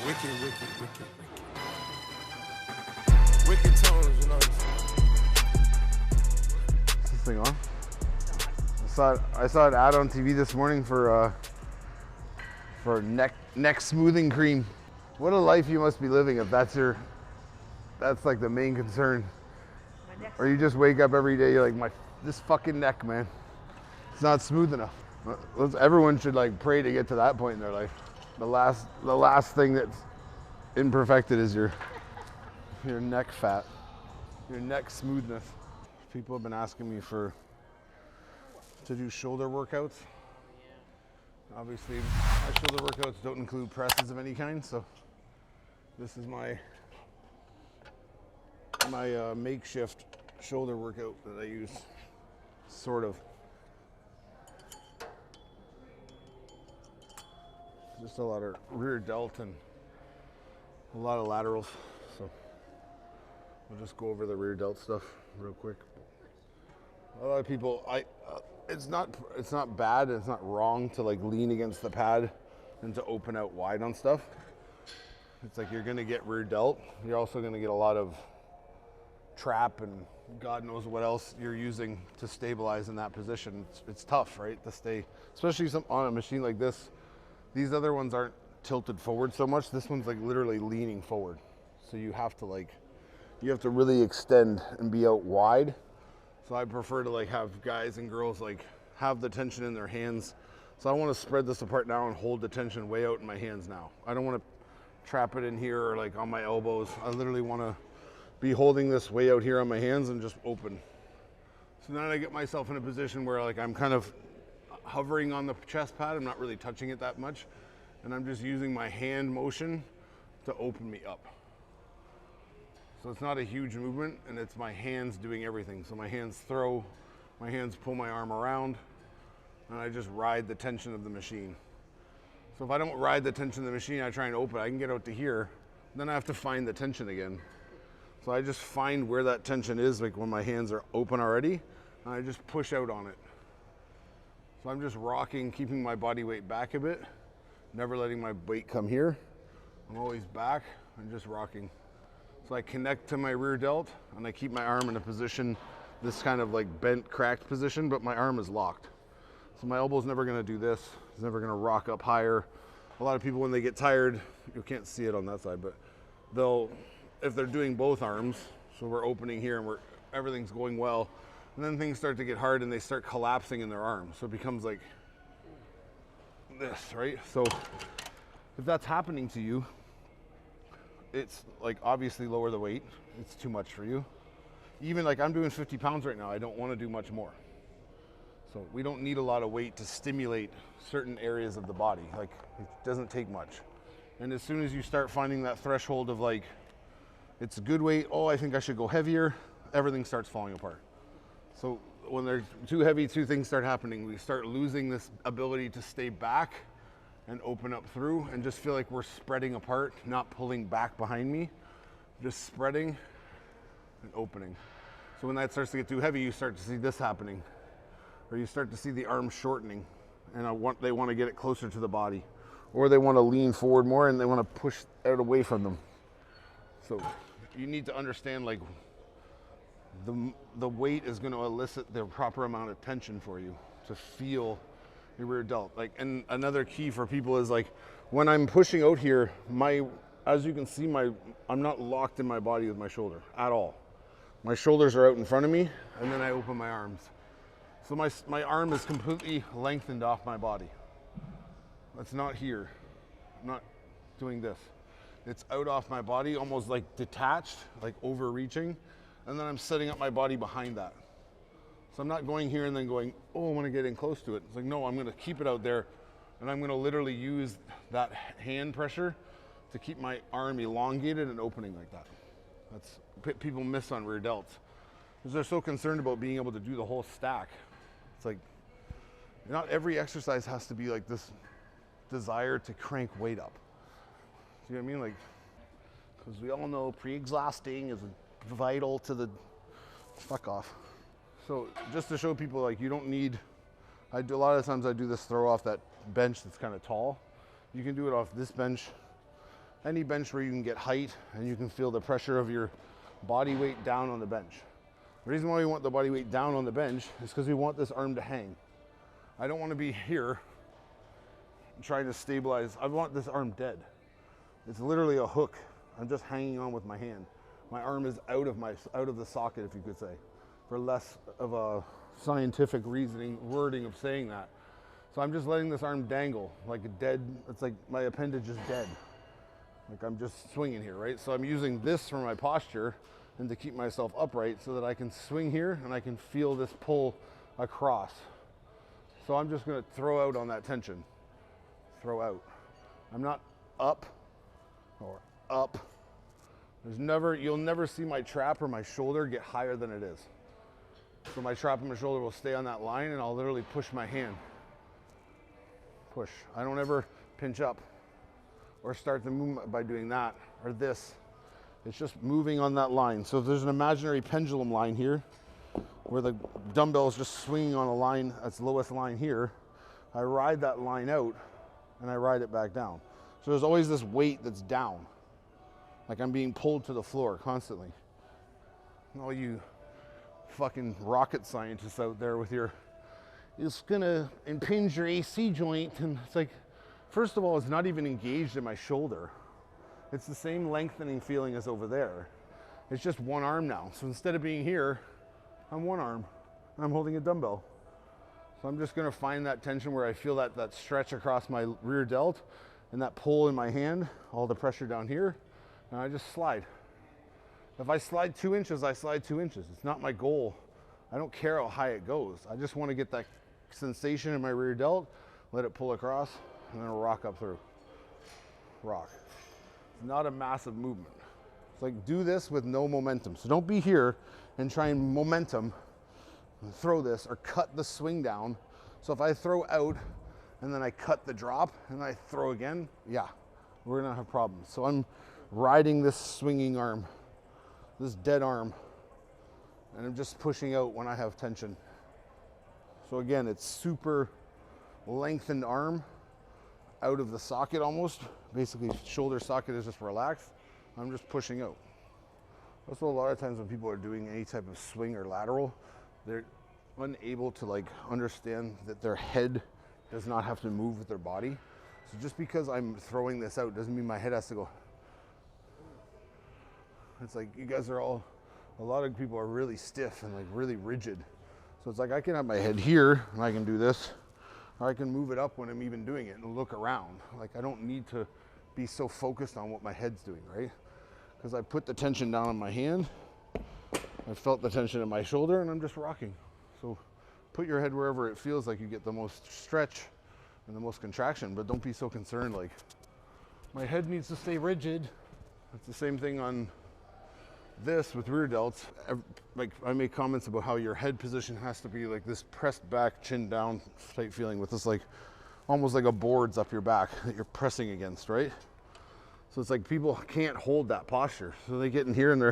Wicked, wicked, wicked, wicked. Wicked tones, you know. Is this thing on? I saw an ad on TV this morning for neck smoothing cream. What a life you must be living if that's like the main concern. Or you just wake up every day, you're like, this fucking neck, man, it's not smooth enough. Everyone should like pray to get to that point in their life. The last thing that's imperfected is your neck fat, your neck smoothness. People have been asking me to do shoulder workouts. Obviously, my shoulder workouts don't include presses of any kind, so this is my makeshift shoulder workout that I use, sort of. Just a lot of rear delt and a lot of laterals, so we'll just go over the rear delt stuff real quick. A lot of people, it's not bad, it's not wrong to like lean against the pad and to open out wide on stuff. It's like you're gonna get rear delt. You're also gonna get a lot of trap and God knows what else you're using to stabilize in that position. It's tough, right, to stay, especially on a machine like this. These other ones aren't tilted forward so much. This one's like literally leaning forward. So you have to really extend and be out wide. So I prefer to like have guys and girls like have the tension in their hands. So I want to spread this apart now and hold the tension way out in my hands now. I don't want to trap it in here or like on my elbows. I literally want to be holding this way out here on my hands and just open. So then I get myself in a position where like I'm kind of hovering on the chest pad. I'm not really touching it that much. And I'm just using my hand motion to open me up. So it's not a huge movement and it's my hands doing everything. So my hands throw, my hands pull my arm around, and I just ride the tension of the machine. So if I don't ride the tension of the machine, I try and open, I can get out to here, then I have to find the tension again. So I just find where that tension is, like when my hands are open already, and I just push out on it. So I'm just rocking, keeping my body weight back a bit, never letting my weight come here. I'm always back and just rocking. So I connect to my rear delt and I keep my arm in a position, this kind of like bent, cracked position, but my arm is locked. So my elbow's never gonna do this. It's never gonna rock up higher. A lot of people, when they get tired, you can't see it on that side, but if they're doing both arms, so we're opening here and everything's going well, and then things start to get hard and they start collapsing in their arms. So it becomes like this, right? So if that's happening to you, it's like obviously lower the weight. It's too much for you. Even like I'm doing 50 pounds right now. I don't want to do much more. So we don't need a lot of weight to stimulate certain areas of the body. Like it doesn't take much. And as soon as you start finding that threshold of like, it's a good weight, oh, I think I should go heavier, everything starts falling apart. So when they're too heavy, two things start happening. We start losing this ability to stay back and open up through and just feel like we're spreading apart, not pulling back behind me, just spreading and opening. So when that starts to get too heavy, you start to see this happening, or you start to see the arm shortening, and they want to get it closer to the body, or they want to lean forward more and they want to push it away from them. So you need to understand like the weight is going to elicit the proper amount of tension for you to feel your rear delt. Like, and another key for people is like when I'm pushing out here, as you can see, I'm not locked in my body with my shoulder at all. My shoulders are out in front of me, and then I open my arms. So my arm is completely lengthened off my body. It's not here. I'm not doing this. It's out off my body, almost like detached, like overreaching, and then I'm setting up my body behind that. So I'm not going here and then going, oh, I want to get in close to it. It's like, no, I'm going to keep it out there, and I'm going to literally use that hand pressure to keep my arm elongated and opening like that. That's people miss on rear delts because they're so concerned about being able to do the whole stack. It's like, not every exercise has to be like this desire to crank weight up. Do you know what I mean? Like, because we all know pre-exhausting is vital to the fuck off. So just to show people, like, you don't need, a lot of times I do this throw off that bench that's kind of tall. You can do it off this bench. any bench where you can get height and you can feel the pressure of your body weight down on the bench. The reason why we want the body weight down on the bench is because we want this arm to hang. I don't want to be here trying to stabilize. I want this arm dead. It's literally a hook. I'm just hanging on with my hand. My arm is out of the socket, if you could say, for less of a scientific wording of saying that. So I'm just letting this arm dangle like a dead, it's like my appendage is dead. Like I'm just swinging here, right? So I'm using this for my posture and to keep myself upright so that I can swing here and I can feel this pull across. So I'm just gonna throw out on that tension. Throw out. I'm not up or up. You'll never see my trap or my shoulder get higher than it is. So my trap and my shoulder will stay on that line and I'll literally push my hand. Push. I don't ever pinch up or start the movement by doing that or this. It's just moving on that line. So if there's an imaginary pendulum line here where the dumbbell is just swinging on a line, that's the lowest line here, I ride that line out and I ride it back down. So there's always this weight that's down. Like I'm being pulled to the floor constantly. And all you fucking rocket scientists out there with your, it's gonna impinge your AC joint. And it's like, first of all, it's not even engaged in my shoulder. It's the same lengthening feeling as over there. It's just one arm now. So instead of being here, I'm one arm. I'm holding a dumbbell. So I'm just gonna find that tension where I feel that stretch across my rear delt and that pull in my hand, all the pressure down here, and I just slide. If I slide 2 inches, I slide 2 inches. It's not my goal. I don't care how high it goes. I just wanna get that sensation in my rear delt, let it pull across, and then rock up through. Rock. It's not a massive movement. It's like do this with no momentum. So don't be here and try and momentum, throw this or cut the swing down. So if I throw out and then I cut the drop and I throw again, yeah, we're gonna have problems. So I'm riding this swinging arm, this dead arm, and I'm just pushing out when I have tension. So again, it's super lengthened arm out of the socket almost. Basically, shoulder socket is just relaxed. I'm just pushing out. Also, a lot of times when people are doing any type of swing or lateral, they're unable to like understand that their head does not have to move with their body. So just because I'm throwing this out doesn't mean my head has to go. It's like you guys are all, a lot of people are really stiff and like really rigid. So it's like I can have my head here and I can do this, or I can move it up when I'm even doing it and look around. Like I don't need to be so focused on what my head's doing, right? Because I put the tension down on my hand, I felt the tension in my shoulder, and I'm just rocking. So put your head wherever it feels like you get the most stretch and the most contraction, but don't be so concerned like, my head needs to stay rigid. It's the same thing on this with rear delts. Like I make comments about how your head position has to be like this pressed back, chin down type feeling with this like, almost like a board's up your back that you're pressing against, right? So it's like people can't hold that posture. So they get in here and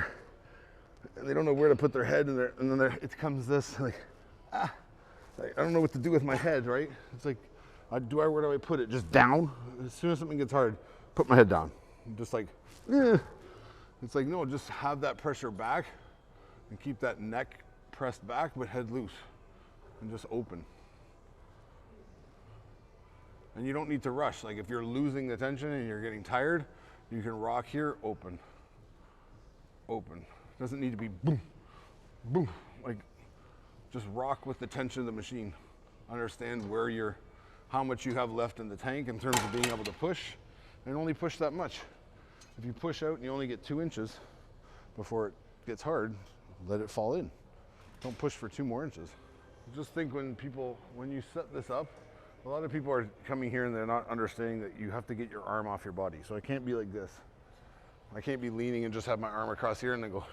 they don't know where to put their head, and then it comes this like, I don't know what to do with my head, right? It's like, where do I put it? Just down? As soon as something gets hard, put my head down. Just like, It's like, no, just have that pressure back and keep that neck pressed back, but head loose and just open. And you don't need to rush. Like if you're losing the tension and you're getting tired, you can rock here, open, open. It doesn't need to be boom, boom. Like just rock with the tension of the machine. Understand how much you have left in the tank in terms of being able to push, and only push that much. If you push out and you only get 2 inches before it gets hard, let it fall in. Don't push for 2 more inches. Just think when you set this up, a lot of people are coming here and they're not understanding that you have to get your arm off your body. So I can't be like this. I can't be leaning and just have my arm across here and then go.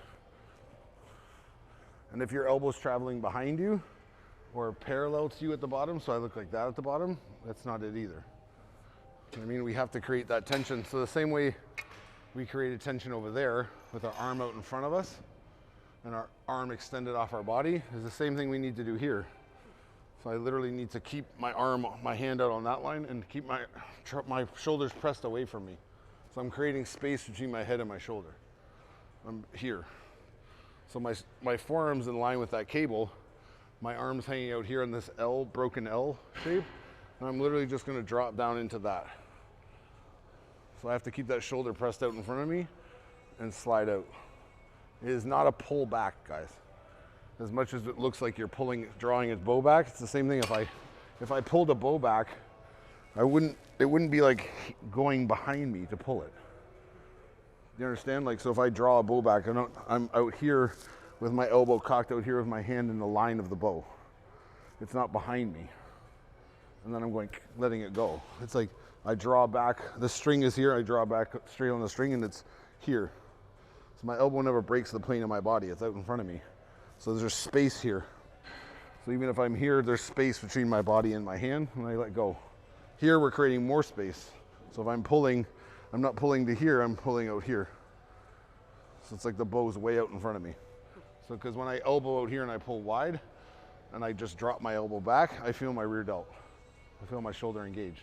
And if your elbow's traveling behind you or parallel to you at the bottom, so I look like that at the bottom, that's not it either. I mean, we have to create that tension. So the same way we created tension over there with our arm out in front of us and our arm extended off our body is the same thing we need to do here. So I literally need to keep my hand out on that line and keep my shoulders pressed away from me. So I'm creating space between my head and my shoulder. I'm here. So my forearm's in line with that cable. My arm's hanging out here in this L, broken L shape. And I'm literally just gonna drop down into that. So I have to keep that shoulder pressed out in front of me and slide out. It is not a pull back, guys. As much as it looks like you're drawing its bow back, it's the same thing. If I pulled a bow back, it wouldn't be like going behind me to pull it. You understand? Like, so if I draw a bow back, I'm out here with my elbow cocked out here with my hand in the line of the bow. It's not behind me. And then I'm letting it go. It's like I draw back, the string is here, I draw back straight on the string and it's here. So my elbow never breaks the plane of my body, it's out in front of me. So there's space here. So even if I'm here, there's space between my body and my hand and I let go. Here we're creating more space. So if I'm pulling, I'm not pulling to here, I'm pulling out here. So it's like the bow's way out in front of me. So because when I elbow out here and I pull wide and I just drop my elbow back, I feel my rear delt. I feel my shoulder engage.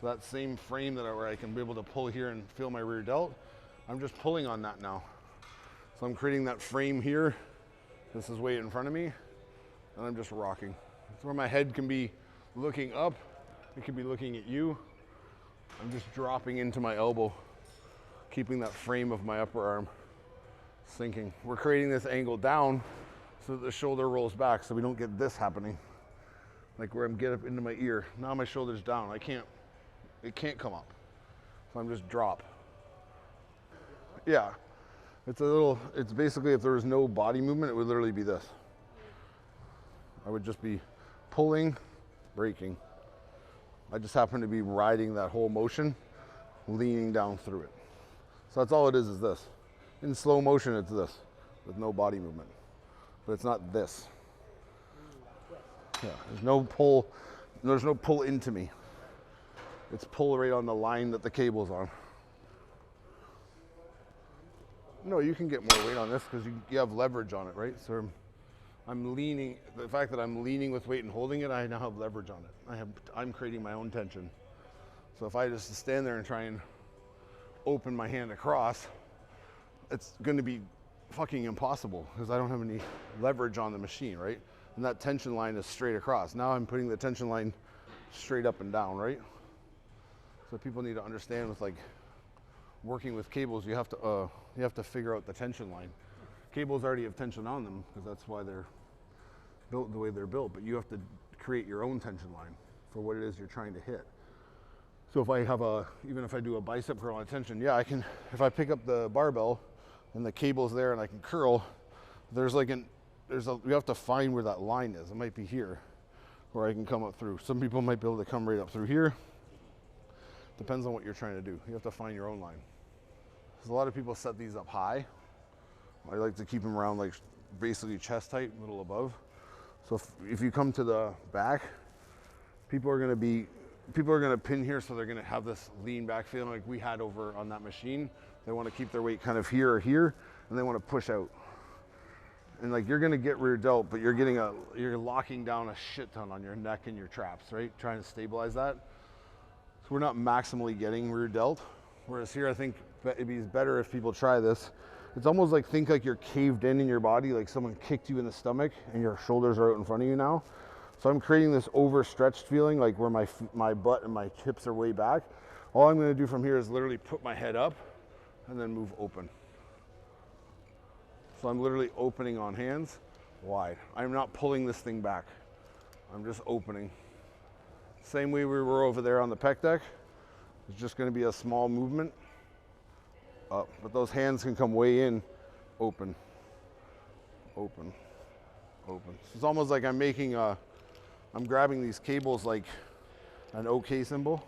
So that same frame where I can be able to pull here and feel my rear delt, I'm just pulling on that now. So I'm creating that frame here. This is way in front of me, and I'm just rocking. It's where my head can be looking up. It can be looking at you. I'm just dropping into my elbow, keeping that frame of my upper arm sinking. We're creating this angle down so that the shoulder rolls back so we don't get this happening. Like where I'm get up into my ear. Now my shoulder's down. It can't come up. So I'm just drop. Yeah. It's basically if there was no body movement, it would literally be this. I would just be pulling, braking. I just happen to be riding that whole motion, leaning down through it. So that's all it is this. In slow motion, it's this, with no body movement. But it's not this. Yeah, there's no pull into me. It's pull right on the line that the cable's on. No, you can get more weight on this because you have leverage on it, right? So I'm leaning, the fact that I'm leaning with weight and holding it, I now have leverage on it. I'm creating my own tension. So if I just stand there and try and open my hand across, it's gonna be fucking impossible because I don't have any leverage on the machine, right? And that tension line is straight across. Now I'm putting the tension line straight up and down, right? So people need to understand with like working with cables, you have to figure out the tension line. Cables already have tension on them because that's why they're built the way they're built, but you have to create your own tension line for what it is you're trying to hit. So if I have even if I do a bicep curl on tension, yeah, I can, if I pick up the barbell and the cable's there and I can curl, we have to find where that line is. It might be here where I can come up through. Some people might be able to come right up through here. Depends on what you're trying to do. You have to find your own line. There's a lot of people set these up high. I like to keep them around like basically chest height, a little above. So if you come to the back, people are gonna pin here, so they're gonna have this lean back feeling like we had over on that machine. They want to keep their weight kind of here or here, and they want to push out. And like you're gonna get rear delt, but you're locking down a shit ton on your neck and your traps, right? Trying to stabilize that. So we're not maximally getting rear delt. Whereas here, I think it'd be better if people try this. It's almost like, think like you're caved in your body, like someone kicked you in the stomach and your shoulders are out in front of you now. So I'm creating this overstretched feeling, like where my butt and my hips are way back. All I'm gonna do from here is literally put my head up and then move open. So I'm literally opening on hands wide. I'm not pulling this thing back. I'm just opening. Same way we were over there on the pec deck. It's just gonna be a small movement up, but those hands can come way in, open, open, open. So it's almost like I'm grabbing these cables like an OK symbol,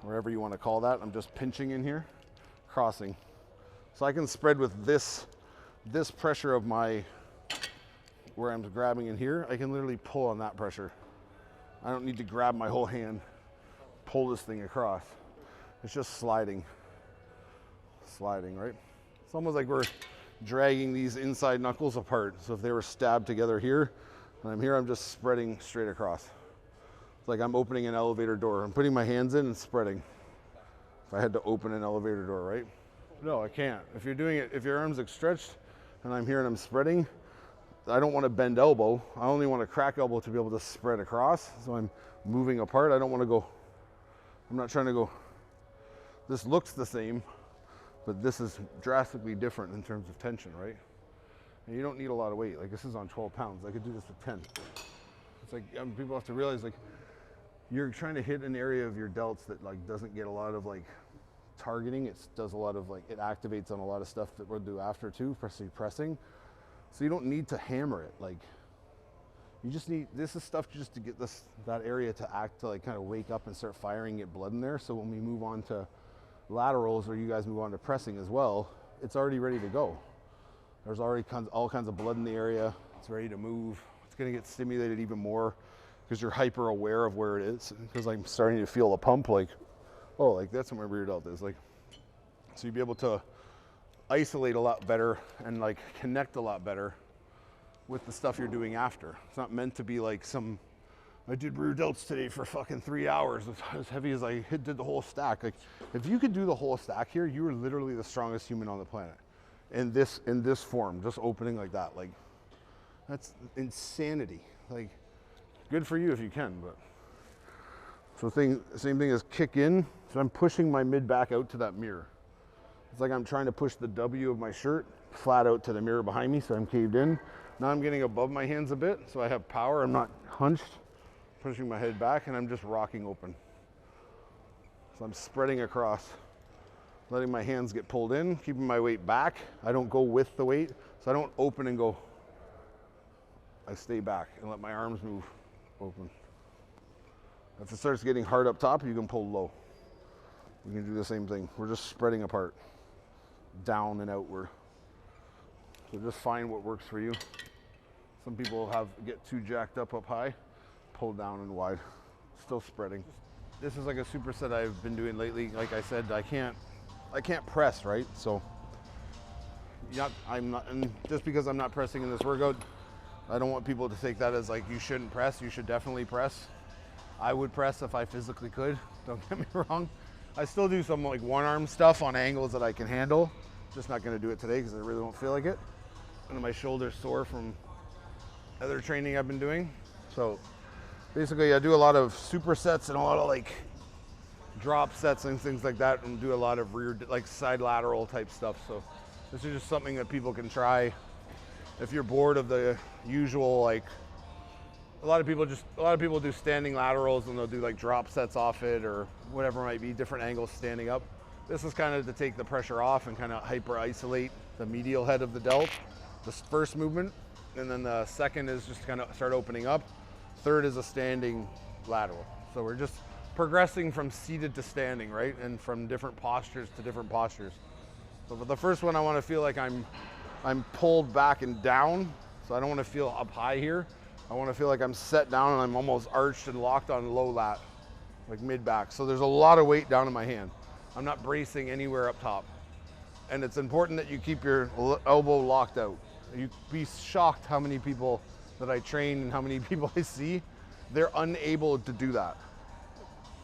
wherever you want to call that. I'm just pinching in here, crossing. So I can spread with this pressure of where I'm grabbing in here, I can literally pull on that pressure. I don't need to grab my whole hand, pull this thing across. It's just sliding, right? It's almost like we're dragging these inside knuckles apart. So if they were stabbed together here, and I'm here, I'm just spreading straight across. It's like I'm opening an elevator door. I'm putting my hands in and spreading. If I had to open an elevator door, right? No, I can't. If you're doing it, if your arm's like stretched and I'm here and I'm spreading, I don't want to bend elbow. I only want to crack elbow to be able to spread across. So I'm moving apart. I don't want to go, I'm not trying to go, this looks the same, but this is drastically different in terms of tension, right? And you don't need a lot of weight. Like this is on 12 pounds. I could do this with 10. It's like people have to realize like you're trying to hit an area of your delts that like doesn't get a lot of like targeting. It does a lot of like, it activates on a lot of stuff that we'll do after too, pressing. So you don't need to hammer it. Like you just need, this is stuff just to get that area to act, to like kind of wake up and start firing, get blood in there. So when we move on to laterals, or you guys move on to pressing as well, it's already ready to go. There's already all kinds of blood in the area. It's ready to move. It's gonna get stimulated even more because you're hyper aware of where it is. Because I'm starting to feel a pump, like, oh, like that's what my rear delt is. Like, so you'd be able to isolate a lot better and like connect a lot better with the stuff you're doing after. It's not meant to be like some, I did rear delts today for fucking 3 hours. It's as heavy as I did the whole stack. Like, if you could do the whole stack here, you are literally the strongest human on the planet. In this form, just opening like that. Like, that's insanity. Like, good for you if you can, but. So same thing as kick in. So I'm pushing my mid back out to that mirror. It's like I'm trying to push the W of my shirt flat out to the mirror behind me, so I'm caved in. Now I'm getting above my hands a bit, so I have power. I'm not hunched, pushing my head back, and I'm just rocking open. So I'm spreading across, letting my hands get pulled in, keeping my weight back. I don't go with the weight, so I don't open and go. I stay back and let my arms move open. If it starts getting hard up top, you can pull low. We can do the same thing. We're just spreading apart, down and outward. So just find what works for you. Some people get too jacked up high, pull down and wide, still spreading. This is like a superset I've been doing lately. Like I said, I can't press, right? So I'm not, and just because I'm not pressing in this workout, I don't want people to take that as like you shouldn't press. You should definitely press. I would press if I physically could, don't get me wrong. I still do some like one arm stuff on angles that I can handle. Just not gonna do it today because I really don't feel like it. And my shoulder's sore from other training I've been doing. So basically I do a lot of supersets and a lot of like drop sets and things like that, and do a lot of rear, like side lateral type stuff. So this is just something that people can try if you're bored of the usual, like, a lot of people do standing laterals and they'll do like drop sets off it or whatever it might be, different angles standing up. This is kind of to take the pressure off and kind of hyper isolate the medial head of the delt, this first movement. And then the second is just kind of start opening up. Third is a standing lateral. So we're just progressing from seated to standing, right? And from different postures to different postures. So for the first one, I want to feel like I'm pulled back and down. So I don't want to feel up high here. I want to feel like I'm set down and I'm almost arched and locked on low lat, like mid back. So there's a lot of weight down in my hand. I'm not bracing anywhere up top. And it's important that you keep your elbow locked out. You'd be shocked how many people that I train and how many people I see, they're unable to do that,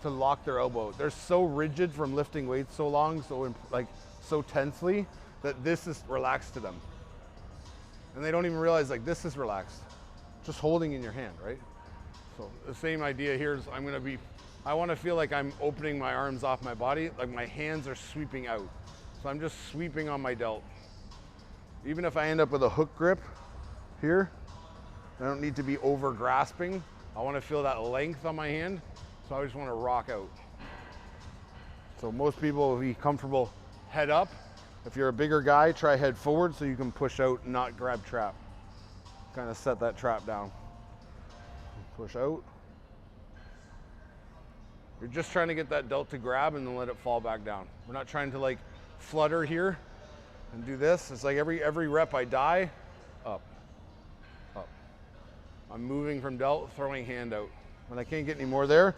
to lock their elbow. They're so rigid from lifting weights so long, so tensely, that this is relaxed to them. And they don't even realize like this is relaxed. Just holding in your hand, right? So the same idea here is I want to feel like I'm opening my arms off my body, like my hands are sweeping out. So I'm just sweeping on my delt. Even if I end up with a hook grip here, I don't need to be over grasping. I want to feel that length on my hand. So I just want to rock out. So most people will be comfortable head up. If you're a bigger guy, try head forward so you can push out and not grab trap. Kind of set that trap down. Push out. You're just trying to get that delt to grab and then let it fall back down. We're not trying to like flutter here and do this. It's like every rep I die, up, up. I'm moving from delt, throwing hand out. When I can't get any more there,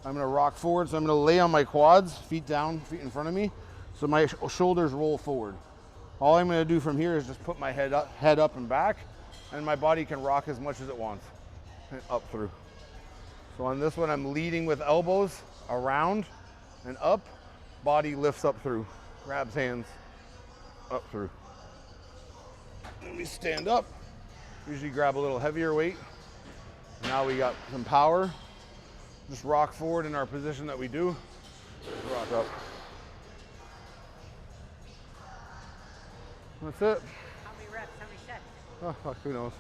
I'm gonna rock forward. So I'm gonna lay on my quads, feet down, feet in front of me. So my shoulders roll forward. All I'm gonna do from here is just put my head up and back, and my body can rock as much as it wants, and up through. So on this one, I'm leading with elbows around and up, body lifts up through, grabs hands, up through. Then we stand up, usually grab a little heavier weight. Now we got some power. Just rock forward in our position that we do. Rock up. That's it. How many reps? How many sets? Oh, fuck, who knows?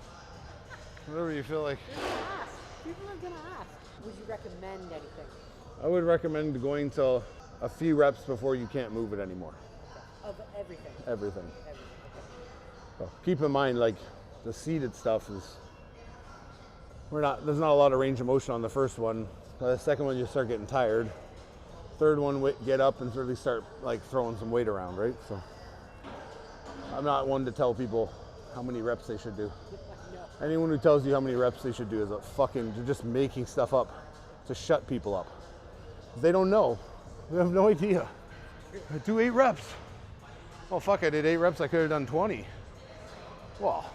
Whatever you feel like. They're gonna ask. People are gonna ask. Would you recommend anything? I would recommend going to a few reps before you can't move it anymore. Of everything? Everything. Everything, okay. So keep in mind, like, the seated stuff is, there's not a lot of range of motion on the first one. By the second one, you start getting tired. Third one, get up and really start like throwing some weight around, right? So I'm not one to tell people how many reps they should do. No. Anyone who tells you how many reps they should do is they're just making stuff up to shut people up. They don't know. They have no idea. I do 8 reps. Oh fuck, I did 8 reps, I could have done 20. Well,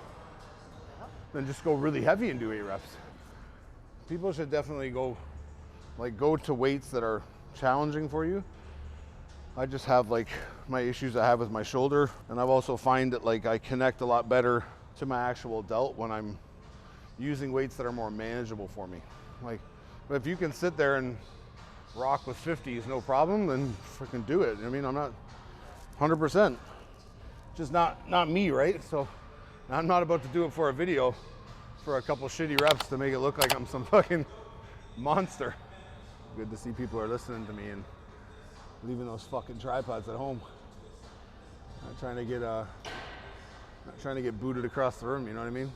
then just go really heavy and do 8 reps. People should definitely go to weights that are challenging for you. I just have like my issues I have with my shoulder, and I've also find that like I connect a lot better to my actual delt when I'm using weights that are more manageable for me. Like, if you can sit there and rock with 50s no problem, then freaking do it. I mean, I'm not 100%, just not me, right? So I'm not about to do it for a video for a couple shitty reps to make it look like I'm some fucking monster. Good to see people are listening to me and leaving those fucking tripods at home. Not trying to get booted across the room, you know what I mean?